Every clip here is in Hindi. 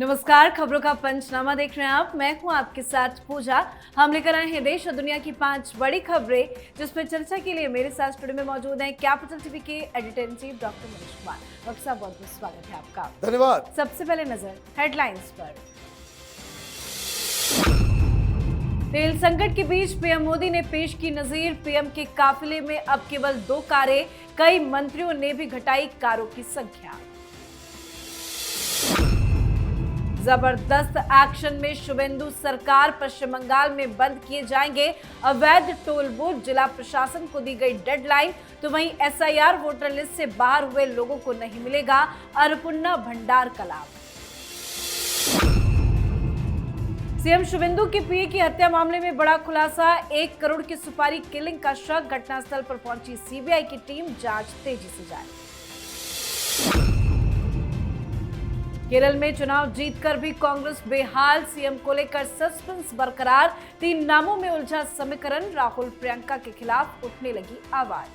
नमस्कार, खबरों का पंचनामा देख रहे हैं आप। मैं हूं आपके साथ पूजा। हम लेकर आए हैं देश और दुनिया की 5 बड़ी खबरें, जिसमें चर्चा के लिए मेरे साथ स्टूडियो में मौजूद हैं कैपिटल टीवी के editor in chief doctor Manish Kumar. Doctor साहब, बहुत बहुत स्वागत है आपका। धन्यवाद। सबसे पहले नजर हेडलाइंस पर। तेल संकट के बीच पीएम मोदी ने पेश की नजीर। पीएम के काफिले में अब केवल 2 कारें, कई मंत्रियों ने भी घटाई कारों की संख्या। जबरदस्त एक्शन में शुभेंदु सरकार। पश्चिम बंगाल में बंद किए जाएंगे अवैध टोल बूथ, जिला प्रशासन को दी गई डेडलाइन। तो वहीं एसआईआर वोटर लिस्ट से बाहर हुए लोगों को नहीं मिलेगा अन्नपूर्णा भंडार का लाभ। सीएम शुभेंदु की पीए की हत्या मामले में बड़ा खुलासा। 1 करोड़ की सुपारी किलिंग का शक। घटनास्थल पर पहुंची सीबीआई की टीम, जांच तेजी से जारी। केरल में चुनाव जीतकर भी कांग्रेस बेहाल। सीएम को लेकर सस्पेंस बरकरार। 3 नामों में उलझा समीकरण। राहुल प्रियंका के खिलाफ उठने लगी आवाज।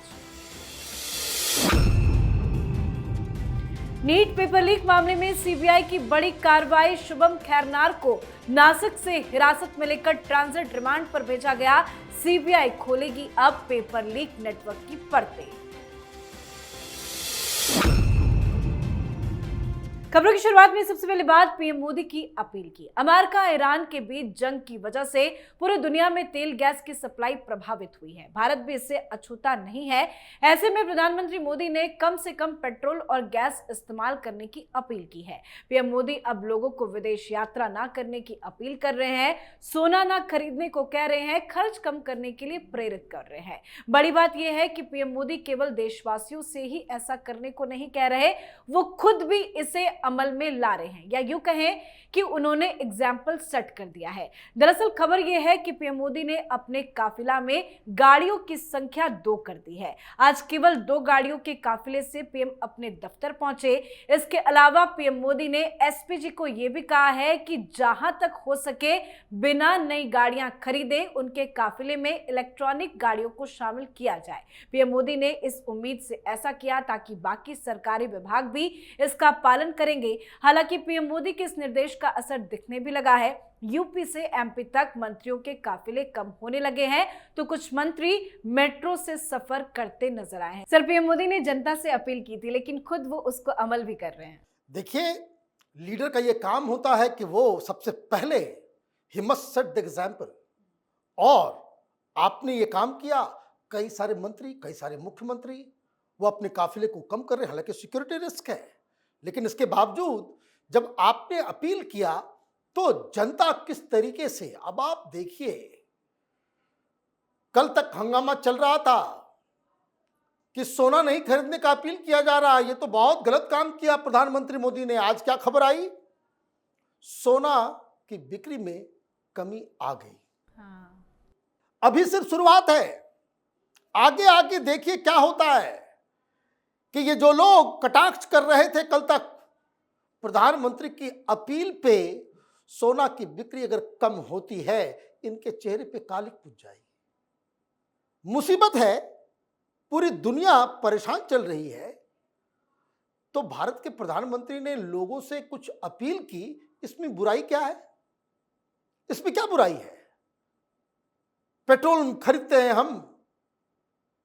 नीट पेपर लीक मामले में सीबीआई की बड़ी कार्रवाई। शुभम खैरनार को नासिक से हिरासत में लेकर ट्रांजिट रिमांड पर भेजा गया। सीबीआई खोलेगी अब पेपर लीक नेटवर्क की परतें। खबरों की शुरुआत में सबसे पहले बात पीएम मोदी की अपील की। अमेरिका ईरान के बीच जंग की वजह से पूरी दुनिया में तेल गैस की सप्लाई प्रभावित हुई है। भारत भी इससे अछूता नहीं है। ऐसे में प्रधानमंत्री मोदी ने कम से कम पेट्रोल और गैस इस्तेमाल करने की अपील की है। पीएम मोदी अब लोगों को विदेश यात्रा न करने की अपील कर रहे हैं, सोना न खरीदने को कह रहे हैं, खर्च कम करने के लिए प्रेरित कर रहे हैं। बड़ी बात यह है कि पीएम मोदी केवल देशवासियों से ही ऐसा करने को नहीं कह रहे, वो खुद भी इसे अमल में ला रहे हैं, या यूं कहें कि उन्होंने एग्जाम्पल सेट कर दिया है। दरअसल खबर यह है कि पीएम मोदी ने अपने काफिला में गाड़ियों की संख्या 2 कर दी है। आज केवल 2 गाड़ियों के काफिले से पीएम अपने दफ्तर पहुंचे। इसके अलावा पीएम मोदी ने एसपीजी को यह भी कहा है कि जहां तक हो सके बिना नई गाड़ियां खरीदे उनके काफिले में इलेक्ट्रॉनिक गाड़ियों को शामिल किया जाए। पीएम मोदी ने इस उम्मीद से ऐसा किया ताकि बाकी सरकारी विभाग भी इसका पालन करेंगे। हालांकि पीएम मोदी के इस निर्देश का असर दिखने भी लगा है। यूपी से एमपी तक मंत्रियों के काफिले कम होने लगे हैं, तो कुछ मंत्री मेट्रो से सफर करते नजर आए हैं। सर, पीएम मोदी ने जनता से अपील की थी, लेकिन खुद वो उसको अमल भी कर रहे हैं। देखिए, लीडर का ये काम होता है कि वो सबसे पहले he must set the example, और आपने ये काम किया। कई सारे मंत्री, कई सारे मुख्यमंत्री वो अपने काफिले को कम कर रहे हैं। हालांकि सिक्योरिटी रिस्क है, लेकिन इसके बावजूद जब आपने अपील किया तो जनता किस तरीके से, अब आप देखिए, कल तक हंगामा चल रहा था कि सोना नहीं खरीदने का अपील किया जा रहा है। ये तो बहुत गलत काम किया प्रधानमंत्री मोदी ने। आज क्या खबर आई? सोना की बिक्री में कमी आ गई। अभी सिर्फ शुरुआत है, आगे आगे देखिए क्या होता है। कि ये जो लोग कटाक्ष कर रहे थे कल तक प्रधानमंत्री की अपील पे, सोना की बिक्री अगर कम होती है, इनके चेहरे पे कालिक पुज जाएगी। मुसीबत है, पूरी दुनिया परेशान चल रही है, तो भारत के प्रधानमंत्री ने लोगों से कुछ अपील की। इसमें बुराई क्या है? इसमें क्या बुराई है? पेट्रोल खरीदते हैं हम,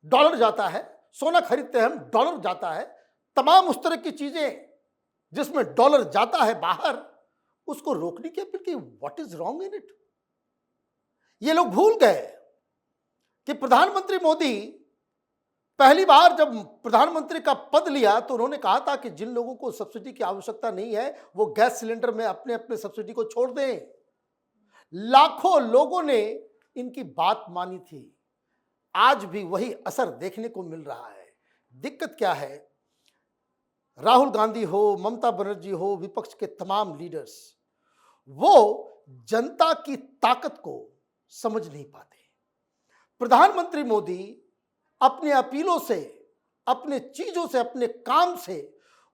डॉलर जाता है। सोना खरीदते हैं हम, डॉलर जाता है। तमाम उस तरह की चीजें जिसमें डॉलर जाता है बाहर, उसको रोकने की अपील की। What is wrong in it? ये लोग भूल गए कि प्रधानमंत्री मोदी पहली बार जब प्रधानमंत्री का पद लिया तो उन्होंने कहा था कि जिन लोगों को सब्सिडी की आवश्यकता नहीं है वो गैस सिलेंडर में अपने अपने सब्सिडी को छोड़ दें। लाखों लोगों ने इनकी बात मानी थी। आज भी वही असर देखने को मिल रहा है। दिक्कत क्या है? राहुल गांधी हो, ममता बनर्जी हो, विपक्ष के तमाम लीडर्स, वो जनता की ताकत को समझ नहीं पाते। प्रधानमंत्री मोदी अपने अपीलों से, अपने चीजों से, अपने काम से,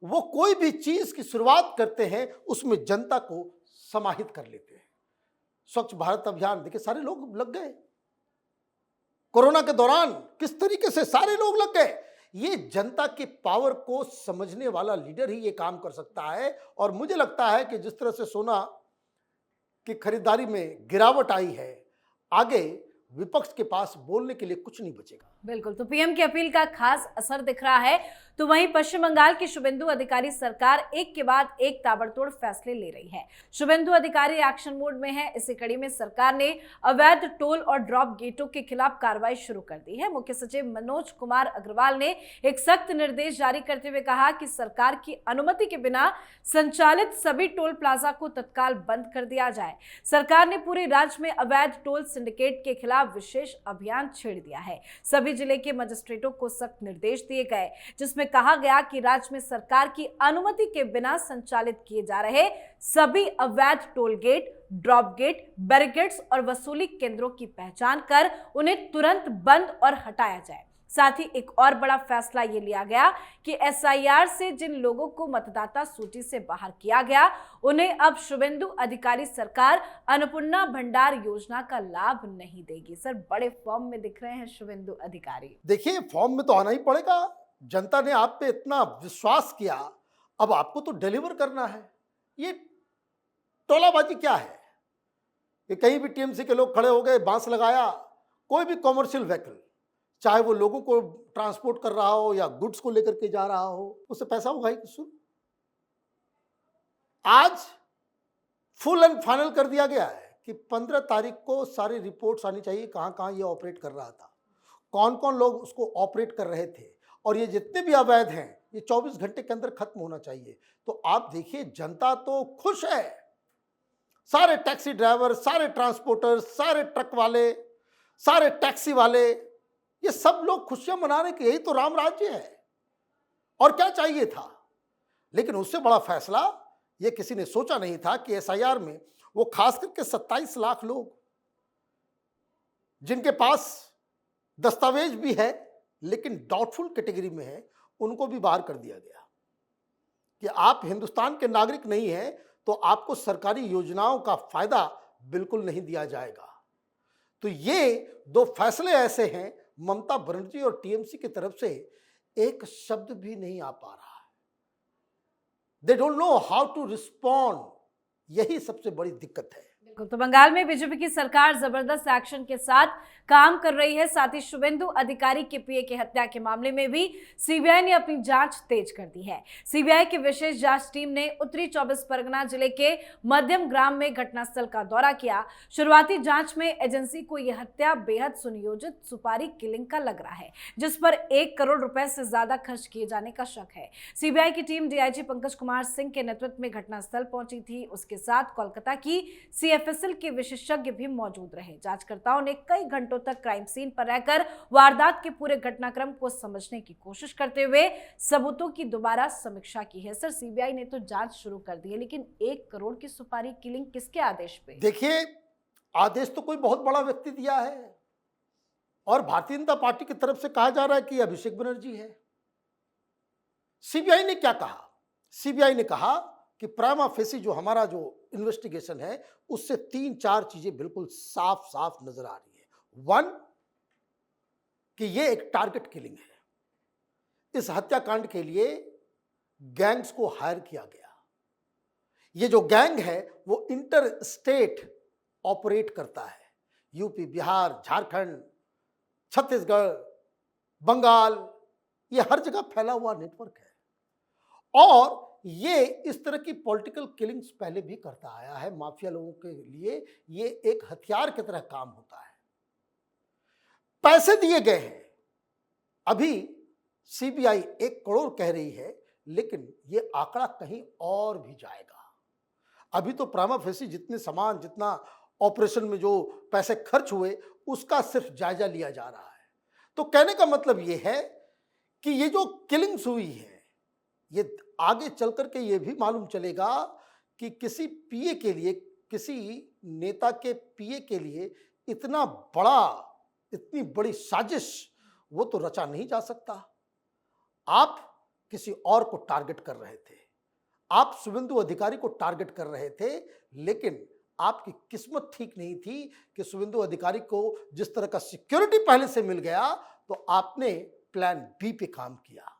वो कोई भी चीज की शुरुआत करते हैं उसमें जनता को समाहित कर लेते हैं। स्वच्छ भारत अभियान देखिए, सारे लोग लग गए। कोरोना के दौरान किस तरीके से सारे लोग लग गए। ये जनता के पावर को समझने वाला लीडर ही ये काम कर सकता है। और मुझे लगता है कि जिस तरह से सोना की खरीदारी में गिरावट आई है, आगे विपक्ष के पास बोलने के लिए कुछ नहीं बचेगा। बिल्कुल, तो पीएम की अपील का खास असर दिख रहा है। तो वहीं पश्चिम बंगाल की शुभेंदु अधिकारी सरकार एक के बाद एक ताबड़तोड़ फैसले ले रही है। शुभेंदु अधिकारी एक्शन मोड में है। इसी कड़ी में सरकार ने अवैध टोल और ड्रॉप गेटों के खिलाफ कार्रवाई शुरू कर दी है। मुख्य सचिव मनोज कुमार अग्रवाल ने एक सख्त निर्देश जारी करते हुए कहा कि सरकार की अनुमति के बिना संचालित सभी टोल प्लाजा को तत्काल बंद कर दिया जाए। सरकार ने पूरे राज्य में अवैध टोल सिंडिकेट के खिलाफ विशेष अभियान छेड़ दिया है। सभी जिले के मजिस्ट्रेटों को सख्त निर्देश दिए गए, जिसमें कहा गया कि राज्य में सरकार की अनुमति के बिना संचालित किए जा रहे सभी अवैध toll gate, drop gate, barricades और वसूली केंद्रों की पहचान कर उन्हें तुरंत बंद और हटाया जाए। साथ ही एक और बड़ा फैसला ये लिया गया कि एसआईआर से जिन लोगों को मतदाता सूची से बाहर किया गया, उन्हें अब शुभेंदु अधिकारी सरकार अन्नपूर्णा भंडार योजना का लाभ नहीं देगी। सर, बड़े फॉर्म में दिख रहे हैं शुभेंदु अधिकारी। देखिए, फॉर्म में तो आना ही पड़ेगा। जनता ने आप पे इतना विश्वास किया, अब आपको तो डिलीवर करना है। ये टोलाबाजी क्या है? ये कहीं भी टीएमसी के लोग खड़े हो गए, बांस लगाया, कोई भी कॉमर्शियल व्हीकल, चाहे वो लोगों को ट्रांसपोर्ट कर रहा हो या गुड्स को लेकर के जा रहा हो, उससे पैसा होगा ही किसको? आज फुल एंड फाइनल कर दिया गया है कि 15 तारीख को सारी रिपोर्ट्स आनी चाहिए, कहां कहां ये ऑपरेट कर रहा था, कौन कौन लोग उसको ऑपरेट कर रहे थे, और ये जितने भी अवैध हैं ये 24 घंटे के अंदर खत्म होना चाहिए। तो आप देखिए, जनता तो खुश है। सारे टैक्सी ड्राइवर, सारे ट्रांसपोर्टर, सारे ट्रक वाले, सारे टैक्सी वाले, ये सब लोग खुशियां मनाने के, यही तो राम राज्य है। और क्या चाहिए था? लेकिन उससे बड़ा फैसला ये किसी ने सोचा नहीं था कि एसआईआर में वो खास करके 27 लाख लोग जिनके पास दस्तावेज भी है लेकिन डाउटफुल कैटेगरी में है, उनको भी बाहर कर दिया गया कि आप हिंदुस्तान के नागरिक नहीं हैं तो आपको सरकारी योजनाओं का फायदा बिल्कुल नहीं दिया जाएगा। तो ये दो फैसले ऐसे हैं, ममता बनर्जी और टीएमसी की तरफ से एक शब्द भी नहीं आ पा रहा है। They don't know how to respond, यही सबसे बड़ी दिक्कत है। तो बंगाल में बीजेपी की सरकार जबरदस्त एक्शन के साथ काम कर रही है। साथ ही शुभेंदु अधिकारी के पीए की हत्या के मामले में भी सीबीआई ने अपनी जांच तेज कर दी है। सीबीआई की विशेष जांच टीम ने उत्तरी 24 परगना जिले के मध्यम ग्राम में घटनास्थल का दौरा किया। शुरुआती जांच में एजेंसी को यह हत्या बेहद सुनियोजित सुपारी किलिंग का लग रहा है, जिस पर 1 करोड़ रुपए से ज्यादा खर्च किए जाने का शक है। सीबीआई की टीम डीआईजी पंकज कुमार सिंह के नेतृत्व में घटनास्थल पहुंची थी। उसके साथ कोलकाता की सीएफएसएल के विशेषज्ञ भी मौजूद रहे। जांचकर्ताओं ने कई घंटों तक क्राइम सीन पर रहकर वारदात के पूरे घटनाक्रम को समझने की कोशिश करते हुए सबूतों की दोबारा समीक्षा की है। सर, सीबीआई ने तो जांच शुरू कर दी है, लेकिन 1 करोड़ की सुपारी किलिंग किसके आदेश पे? देखिए, आदेश तो कोई बहुत बड़ा व्यक्ति दिया है और भारतीय जनता पार्टी की तरफ से कहा जा रहा है कि अभिषेक बनर्जी है। सीबीआई ने क्या कहा? सीबीआई ने कहा कि प्राइमा फेसी जो हमारा जो इन्वेस्टिगेशन है उससे 3-4 चीजें बिल्कुल साफ साफ नजर आ रही है। 1, कि ये एक टारगेट किलिंग है। इस हत्याकांड के लिए गैंग्स को हायर किया गया। ये जो गैंग है वो इंटर स्टेट ऑपरेट करता है। यूपी, बिहार, झारखंड, छत्तीसगढ़, बंगाल, ये हर जगह फैला हुआ नेटवर्क है और ये इस तरह की पॉलिटिकल किलिंग्स पहले भी करता आया है। माफिया लोगों के लिए ये एक हथियार की तरह काम होता है। पैसे दिए गए हैं। अभी सीबीआई 1 करोड़ कह रही है, लेकिन ये आंकड़ा कहीं और भी जाएगा। अभी तो प्राइमा फेसी जितने सामान, जितना ऑपरेशन में जो पैसे खर्च हुए, उसका सिर्फ जायजा लिया जा रहा है। तो कहने का मतलब ये है कि ये जो किलिंग्स हुई है, ये आगे चल करके ये भी मालूम चलेगा कि किसी पीए के लिए, किसी नेता के पीए के लिए इतनी बड़ी साजिश वो तो रचा नहीं जा सकता। आप किसी और को टारगेट कर रहे थे, आप शुभेंदु अधिकारी को टारगेट कर रहे थे, लेकिन आपकी किस्मत ठीक नहीं थी कि शुभेंदु अधिकारी को जिस तरह का सिक्योरिटी पहले से मिल गया तो आपने प्लान बी पे काम किया।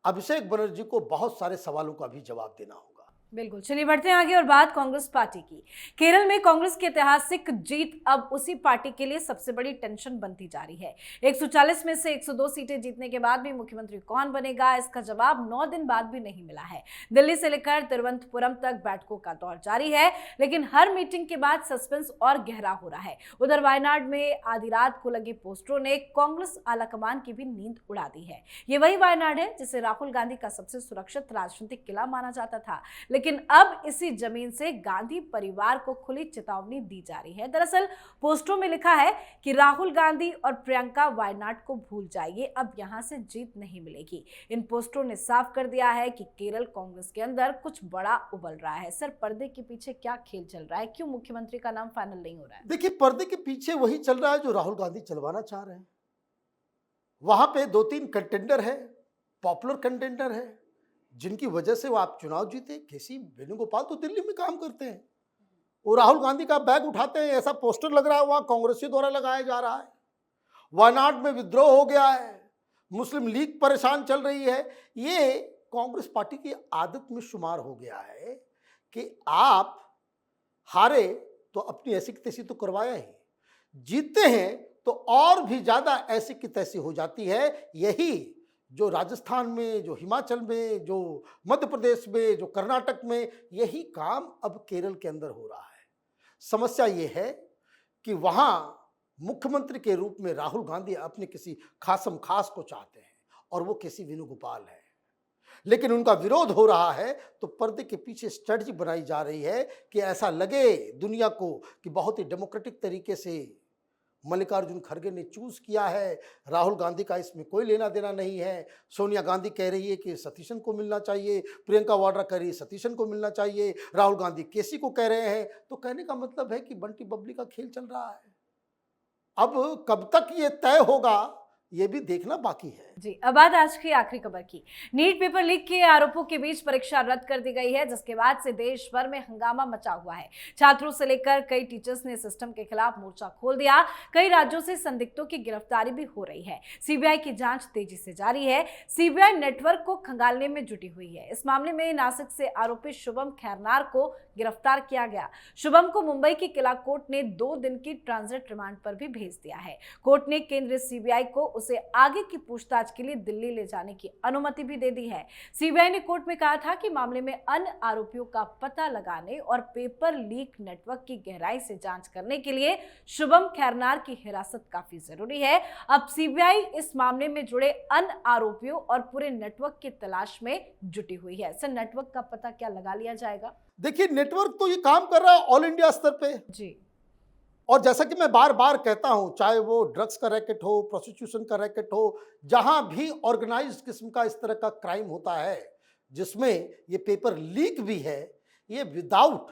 अभिषेक बनर्जी को बहुत सारे सवालों का भी जवाब देना होगा। बिल्कुल, चलिए बढ़ते हैं आगे और बात कांग्रेस पार्टी की। केरल में कांग्रेस की ऐतिहासिक जीत अब उसी पार्टी के लिए सबसे बड़ी टेंशन बनती जा रही है। 140 में से 102 सीटें जीतने के बाद भी मुख्यमंत्री कौन बनेगा, इसका जवाब 9 दिन बाद भी नहीं मिला है। दिल्ली से लेकर तिरुवनंतपुरम तक बैठकों का दौर जारी है, लेकिन हर मीटिंग के बाद सस्पेंस और गहरा हो रहा है। उधर वायनाड में आधी रात को लगे पोस्टरों ने कांग्रेस आलाकमान की भी नींद उड़ा दी है। ये वही वायनाड है जिसे राहुल गांधी का सबसे सुरक्षित राजनीतिक किला माना जाता था, लेकिन अब इसी जमीन से गांधी परिवार को खुली चेतावनी दी जा रही है। दरअसल पोस्टरों में लिखा है कि राहुल गांधी और प्रियंका वायनाड को भूल जाइए, अब यहां से जीत नहीं मिलेगी। इन पोस्टरों ने साफ कर दिया है कि केरल कांग्रेस के अंदर कुछ बड़ा उबल रहा है। सर, पर्दे के पीछे क्या खेल चल रहा है? क्यों मुख्यमंत्री का नाम फाइनल नहीं हो रहा है? देखिए, पर्दे के पीछे वही चल रहा है जो राहुल गांधी चलवाना चाह रहे हैं। वहां पे 2-3 कंटेंडर है, पॉपुलर कंटेंडर है, जिनकी वजह से वो आप चुनाव जीते। केसी वेणुगोपाल तो दिल्ली में काम करते हैं, वो राहुल गांधी का बैग उठाते हैं, ऐसा पोस्टर लग रहा है वहां कांग्रेसियों द्वारा लगाया जा रहा है। वायनाड में विद्रोह हो गया है, मुस्लिम लीग परेशान चल रही है। ये कांग्रेस पार्टी की आदत में शुमार हो गया है कि आप हारे तो अपनी ऐसी की तैसी तो करवाया ही, जीतते हैं तो और भी ज्यादा ऐसी की तैसी हो जाती है। यही जो राजस्थान में, जो हिमाचल में, जो मध्य प्रदेश में, जो कर्नाटक में, यही काम अब केरल के अंदर हो रहा है। समस्या ये है कि वहाँ मुख्यमंत्री के रूप में राहुल गांधी अपने किसी खासम खास को चाहते हैं और वो केसी वेणुगोपाल है, लेकिन उनका विरोध हो रहा है। तो पर्दे के पीछे स्ट्रेटजी बनाई जा रही है कि ऐसा लगे दुनिया को कि बहुत ही डेमोक्रेटिक तरीके से मल्लिकार्जुन खड़गे ने चूज किया है, राहुल गांधी का इसमें कोई लेना देना नहीं है। सोनिया गांधी कह रही है कि सतीशन को मिलना चाहिए, प्रियंका वाड्रा कह रही है सतीशन को मिलना चाहिए, राहुल गांधी केसी को कह रहे हैं। तो कहने का मतलब है कि बंटी बबली का खेल चल रहा है। अब कब तक ये तय होगा ये भी देखना बाकी है। जी, अब बात आज की आखिरी खबर की। नीट पेपर लीक के आरोपों के बीच परीक्षा रद्द कर दी गई है, जिसके बाद से देश भर में हंगामा मचा हुआ है। छात्रों से लेकर कई टीचर्स ने सिस्टम के खिलाफ मोर्चा खोल दिया। कई राज्यों से संदिग्धों की गिरफ्तारी भी हो रही है। सीबीआई की जांच तेजी से जारी है। सीबीआई नेटवर्क को खंगालने में जुटी हुई है। इस मामले में नासिक से आरोपी शुभम खैरनार को गिरफ्तार किया गया। शुभम को मुंबई की किला कोर्ट ने 2 दिन की ट्रांजिट रिमांड पर भी भेज दिया है। कोर्ट ने केंद्रीय सीबीआई को उसे आगे की पूछताछ के लिए दिल्ली ले जाने की अनुमति भी दे दी है। सीबीआई ने कोर्ट में कहा था कि मामले में अन्य आरोपियों का पता लगाने और पेपर लीक नेटवर्क की गहराई से जांच करने के लिए शुभम खैरनार की हिरासत काफी जरूरी है। अब सीबीआई इस मामले में जुड़े अन्य आरोपियों और पूरे नेटवर्क की तलाश में जुटी हुई है। सर, नेटवर्क का पता क्या लगा लिया जाएगा? देखिए, नेटवर्क तो ये काम कर रहा है ऑल इंडिया स्तर पे जी, और जैसा कि मैं बार बार कहता हूं, चाहे वो ड्रग्स का रैकेट हो, प्रोस्टिट्यूशन का रैकेट हो, जहां भी ऑर्गेनाइज्ड किस्म का इस तरह का क्राइम होता है जिसमें ये पेपर लीक भी है, ये विदाउट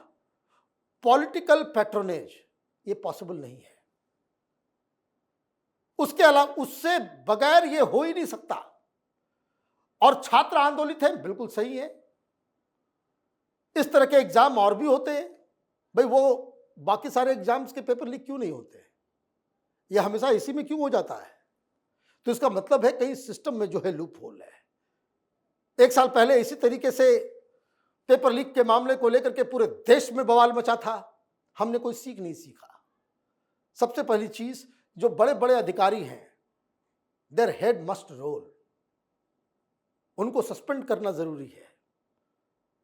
पॉलिटिकल पैट्रोनेज ये पॉसिबल नहीं है। उसके अलावा उससे बगैर ये हो ही नहीं सकता। और छात्र आंदोलित हैं, बिल्कुल सही है। इस तरह के एग्जाम और भी होते हैं भाई, वो बाकी सारे एग्जाम्स के पेपर लीक क्यों नहीं होते? ये हमेशा इसी में क्यों हो जाता है? तो इसका मतलब है कहीं सिस्टम में जो है लूप होल है। 1 साल पहले इसी तरीके से पेपर लीक के मामले को लेकर के पूरे देश में बवाल मचा था। हमने कोई सीख नहीं सीखा। सबसे पहली चीज, जो बड़े बड़े अधिकारी हैं, देयर हेड मस्ट रोल, उनको सस्पेंड करना जरूरी है।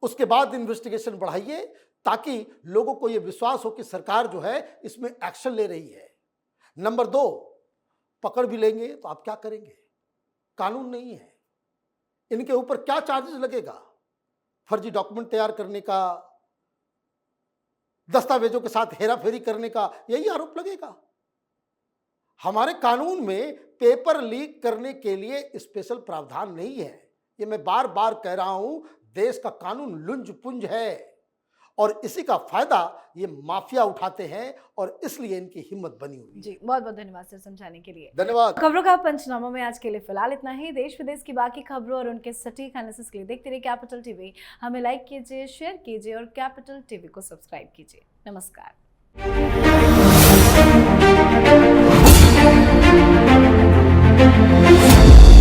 उसके बाद इन्वेस्टिगेशन बढ़ाइए ताकि लोगों को यह विश्वास हो कि सरकार जो है इसमें एक्शन ले रही है। नंबर 2, पकड़ भी लेंगे तो आप क्या करेंगे? कानून नहीं है। इनके ऊपर क्या चार्जेस लगेगा? फर्जी डॉक्यूमेंट तैयार करने का, दस्तावेजों के साथ हेराफेरी करने का, यही आरोप लगेगा। हमारे कानून में पेपर लीक करने के लिए स्पेशल प्रावधान नहीं है। ये मैं बार बार कह रहा हूं, देश का कानून लुंज पुंज है और इसी का फायदा ये माफिया उठाते हैं और इसलिए इनकी हिम्मत बनी हुई है। जी, बहुत बहुत धन्यवाद सर समझाने के लिए। धन्यवाद। खबरों का पंचनामा में आज के लिए फिलहाल इतना ही। देश विदेश की बाकी खबरों और उनके सटीक एनालिसिस के लिए देखते रहिए कैपिटल टीवी। हमें लाइक कीजिए, शेयर कीजिए और कैपिटल टीवी को सब्सक्राइब कीजिए। नमस्कार। है।